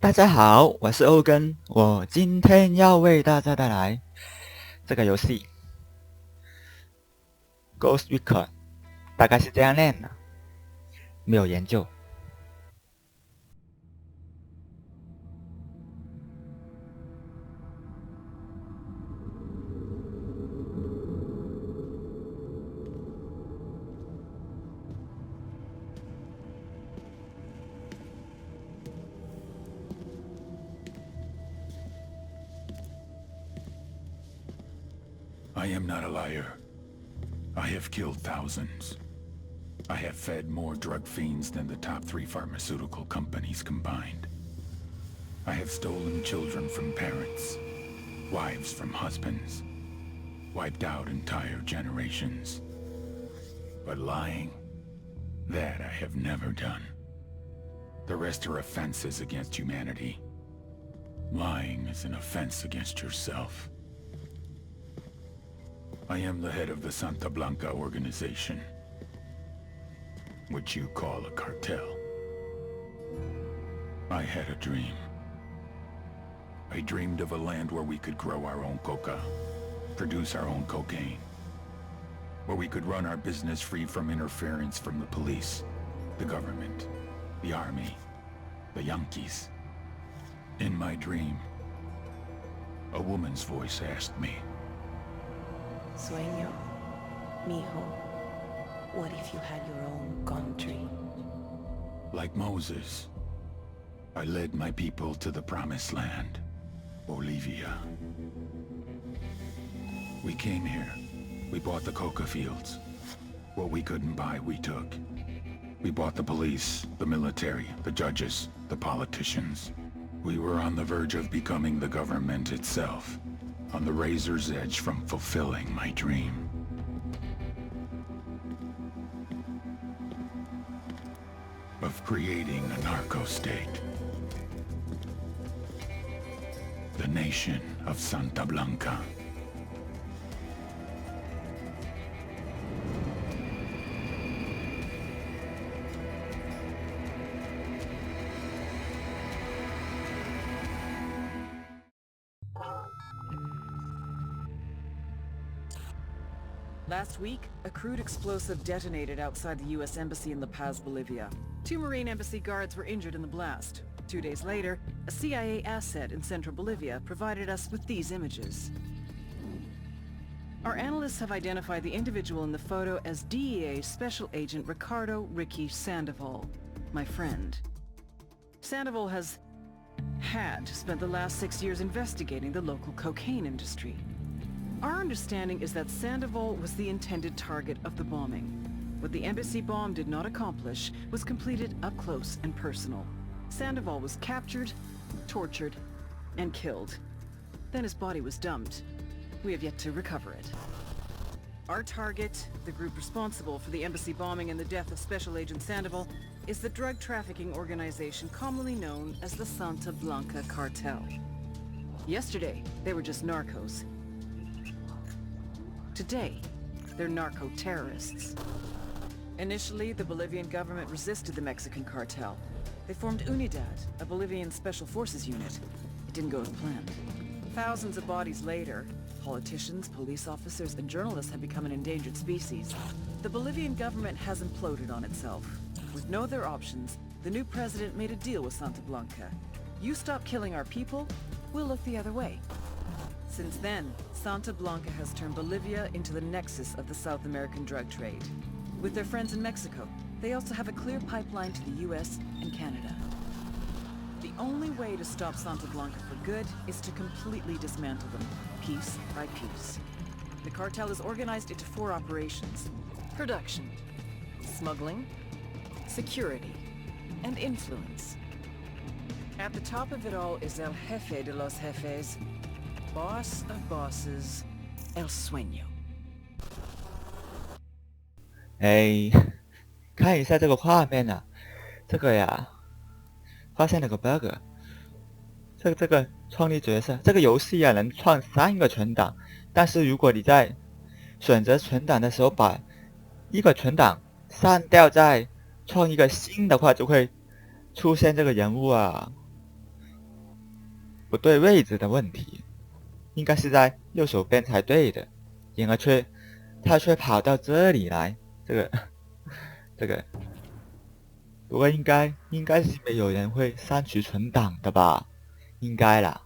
大家好，我是欧根，我今天要为大家带来这个游戏《Ghost Recon》，大概是这样念的，没有研究。I am not a liar. I have killed thousands. I have fed more drug fiends than the top 3 pharmaceutical companies combined. I have stolen children from parents, wives from husbands, wiped out entire generations. But lying, that I have never done. The rest are offenses against humanity. Lying is an offense against yourself. I am the head of the Santa Blanca organization, which you call a cartel. I had a dream. I dreamed of a land where we could grow our own coca, produce our own cocaine, where we could run our business free from interference from the police, the government, the army, the Yankees. In my dream, a woman's voice asked me, Sueño, mijo, what if you had your own country? like Moses, I led my people to the promised land, Bolivia. We came here. We bought the coca fields. What we couldn't buy, we took. We bought the police, the military, the judges, the politicians. We were on the verge of becoming the government itself, on the razor's edge from fulfilling my dream. Of creating a narco-state. The nation of Santa Blanca. Last week, a crude explosive detonated outside the U.S. Embassy in La Paz, Bolivia. 2 Marine Embassy guards were injured in the blast. 2 days later, a CIA asset in central Bolivia provided us with these images. Our analysts have identified the individual in the photo as DEA Special Agent Ricardo Ricky Sandoval, my friend. Sandoval had spent the last 6 years investigating the local cocaine industry. Our understanding is that Sandoval was the intended target of the bombing. What the embassy bomb did not accomplish was completed up close and personal. Sandoval was captured, tortured, and killed. Then his body was dumped. We have yet to recover it. Our target, the group responsible for the embassy bombing and the death of Special Agent Sandoval, is the drug trafficking organization commonly known as the Santa Blanca Cartel. Yesterday, they were just narcos. Today, they're narco-terrorists. Initially, the Bolivian government resisted the Mexican cartel. They formed Unidad, a Bolivian special forces unit. It didn't go as planned. Thousands of bodies later, politicians, police officers, and journalists have become an endangered species. The Bolivian government has imploded on itself. With no other options, the new president made a deal with Santa Blanca. You stop killing our people, we'll look the other way. Since then, Santa Blanca has turned Bolivia into the nexus of the South American drug trade. With their friends in Mexico, they also have a clear pipeline to the US and Canada. The only way to stop Santa Blanca for good is to completely dismantle them, piece by piece. The cartel is organized into 4 operations: production, smuggling, security, and influence. At the top of it all is El Jefe de los Jefes, boss of bosses, El Sueño. 看一下这个画面啊，这个呀，发现了个 bug。这个创立角色，这个游戏啊能创3个存档，但是如果你在选择存档的时候把一个存档删掉，再创一个新的话，就会出现这个人物啊。不对位置的问题，应该是在右手边才对的，然而他却跑到这里来，这个，不过应该是没有人会删除存档的吧？应该啦。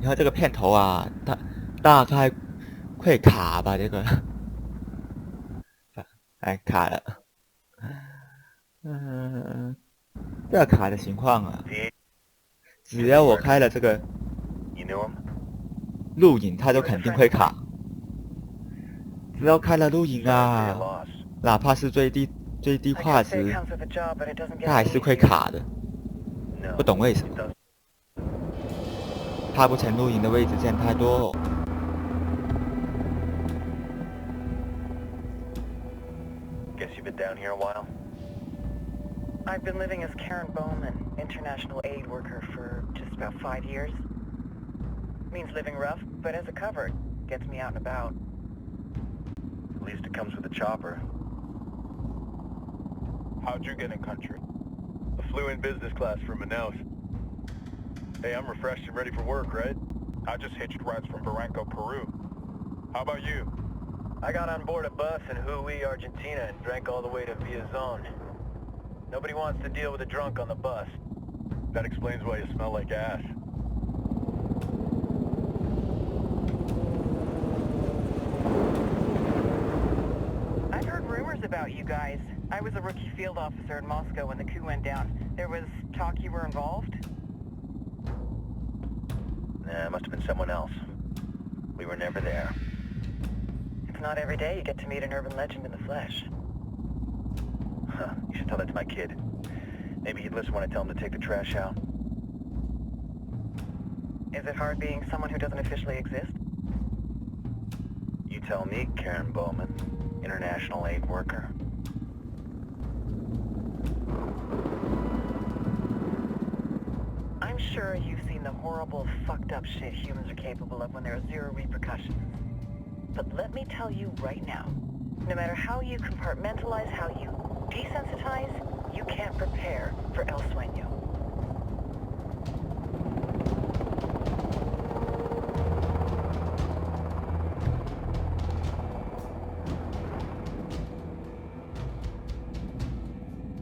然后这个片头啊，大概会卡吧？这个，哎，卡了。这个卡的情况啊，只要我开了这个录影，它就肯定会卡。只要开了录影啊，哪怕是最低画质，它还是会卡的。不懂为什么。怕不成录影的位置键太多。Guess you've been down here a while? I've been living as Karen Bowman, international aid worker for just about 5 years. Means living rough, but as a cover, gets me out and about. At least it comes with a chopper. How'd you get in country? I flew in business class from Manaus. Hey, I'm refreshed and ready for work, right? I just hitched rides from Barranco, Peru. How about you? I got on board a bus in Hui, Argentina and drank all the way to Villazon. Nobody wants to deal with a drunk on the bus. That explains why you smell like ass. I've heard rumors about you guys. I was a rookie field officer in Moscow when the coup went down. There was talk you were involved? Nah, it must have been someone else. We were never there. It's not every day you get to meet an urban legend in the flesh. Huh, you should tell that to my kid. Maybe he'd listen when I tell him to take the trash out. Is it hard being someone who doesn't officially exist? You tell me, Karen Bowman, international aid worker. I'm sure you've seen the horrible, fucked up shit humans are capable of when there are zero repercussions. But let me tell you right now, no matter how you compartmentalize, how you desensitize, you can't prepare for El Sueño.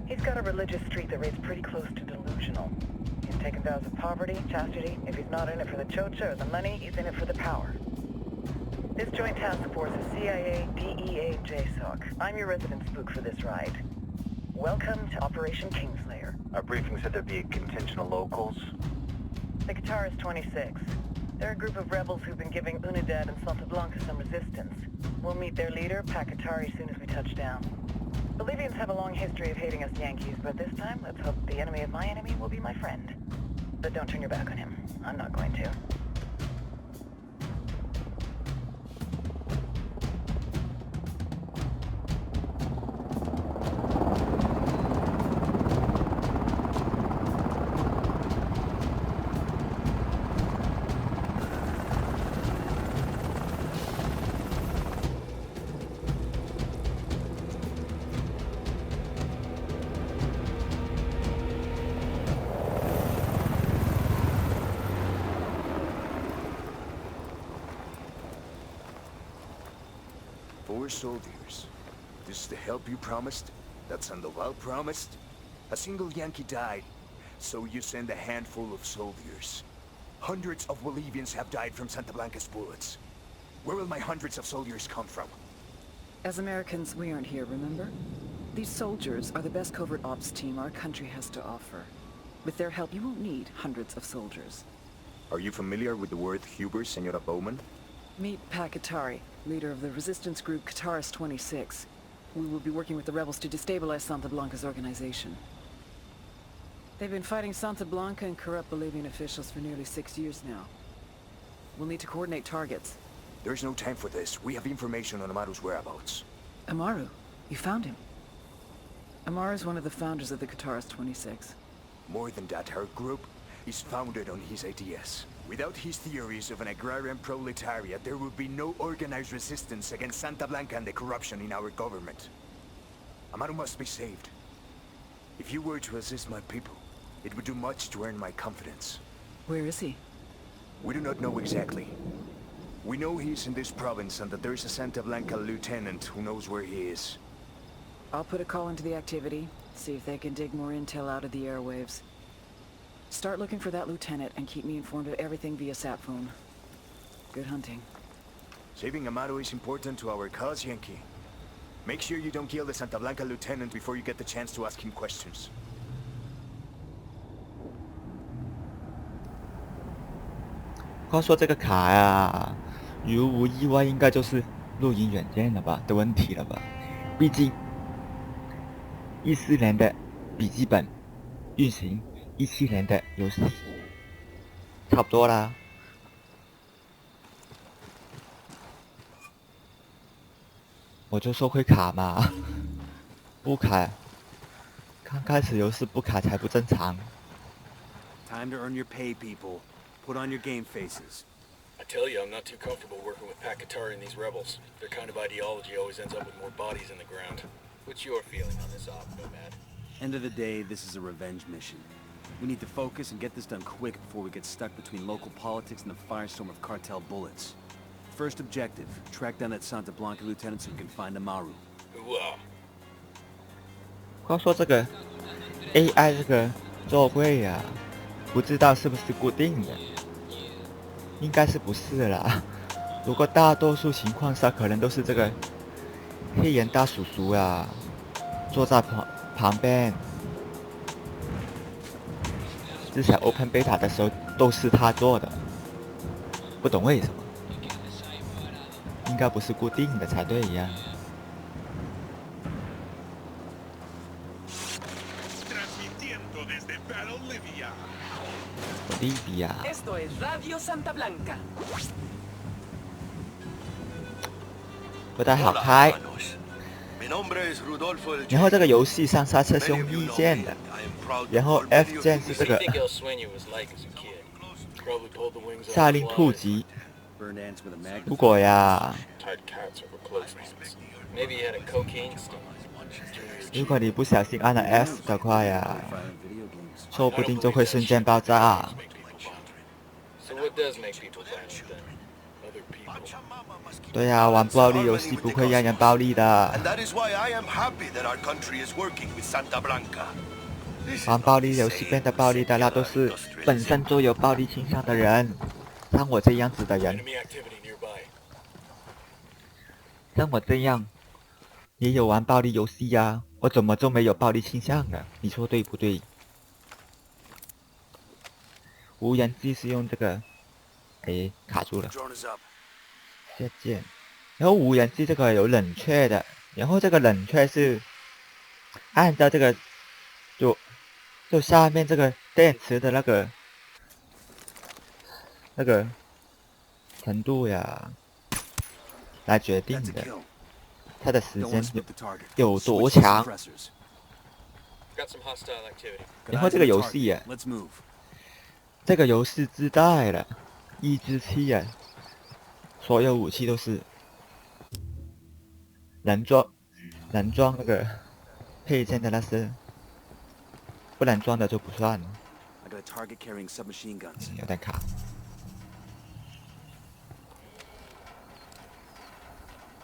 He's got a religious streak that rates pretty close to delusional. He's taken vows of poverty, chastity. If he's not in it for the chocha or the money, he's in it for the power. This joint task force is CIA, DEA, and JSOC. I'm your resident spook for this ride. Welcome to Operation Kingslayer. Our briefing said there'd be a contingent of locals. The Guitarist 26. They're a group of rebels who've been giving Unidad and Santa Blanca some resistance. We'll meet their leader, Pakatari, soon as we touch down. Bolivians have a long history of hating us Yankees, but this time, let's hope the enemy of my enemy will be my friend. But don't turn your back on him. I'm not going to. Four soldiers. This is the help you promised? That Sandoval promised? A single Yankee died, so you send a handful of soldiers. Hundreds of Bolivians have died from Santa Blanca's bullets. Where will my hundreds of soldiers come from? As Americans, we aren't here, remember? These soldiers are the best covert ops team our country has to offer. With their help, you won't need hundreds of soldiers. Are you familiar with the word Huber, Senora Bowman? Meet Pakatari, leader of the resistance group Guitarist 26. We will be working with the rebels to destabilize Santa Blanca's organization. They've been fighting Santa Blanca and corrupt Bolivian officials for nearly 6 years now. We'll need to coordinate targets. There's no time for this. We have information on Amaru's whereabouts. Amaru? You found him? Amaru is one of the founders of the Guitarist 26. More than that, her group, is founded on his ideas. Without his theories of an agrarian proletariat, there would be no organized resistance against Santa Blanca and the corruption in our government. Amaru must be saved. If you were to assist my people, it would do much to earn my confidence. Where is he? We do not know exactly. We know he's in this province and that there is a Santa Blanca lieutenant who knows where he is. I'll put a call into the activity, see if they can dig more intel out of the airwaves. Start looking for that lieutenant and keep me informed of everything via sat phone. Good hunting. Saving Amaru is important to our cause, Yankee. Make sure you don't kill the Santa Blanca lieutenant before you get the chance to ask him questions. 话说这个卡呀，如无意外，应该就是录音软件了吧的问题了吧？毕竟14年的笔记本运行17年的游戏，差不多啦。我就说会卡嘛，不卡，刚开始游戏不卡才不正常。Time to earn your pay, people. Put on your game faces. I tell you, I'm not too comfortable working with Pakatari and these rebels. Their kind of ideology always ends up with more bodies in the ground. What's your feeling on this op, Nomad? End of the day, this is a revenge mission. We need to focus and get this done quick before we get stuck between local politics and the firestorm of cartel bullets. First objective, track down that Santa Blanca lieutenant so we can find Amaru. 话说这个 AI 这个座位呀，不知道是不是固定的，应该是不是啦。不过大多数情况下，可能都是这个黑人大叔叔啊，坐在旁边。之前 Open Beta 的时候都是他做的，不懂为什么，应该不是固定的才对呀。Bolivia。不太好开。然后这个游戏上刹车是用 E 键的，然后 F 键是这个下令突击。如果呀，如果你不小心按了 F 的话呀，说不定就会瞬间爆炸。对呀，玩暴力游戏不会让人暴力的。玩暴力游戏变得暴力的那都是本身就有暴力倾向的人，像我这样子的人，像我这样也有玩暴力游戏呀，我怎么就没有暴力倾向呢？你说对不对？无人机是用这个，哎，卡住了。下键，然后无人机这个有冷却的，然后这个冷却是按照这个就下面这个电池的那个程度呀来决定的，它的时间有多长。然后这个游戏呀，这个游戏自带了抑制器呀。所有武器都是能装那个配件的，那是不能装的就不算。有点卡。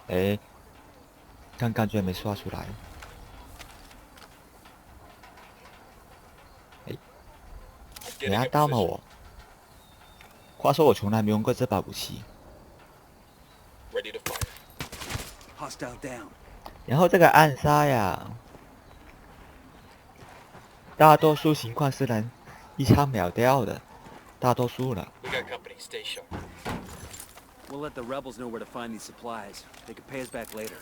哎，刚刚居然没刷出来。哎，你按到吗我？话说我从来没用过这把武器。然后这个暗杀呀，大多数情况是能一枪秒掉的，大多数了。We'll let the rebels know where to find these supplies. They can pay us back later.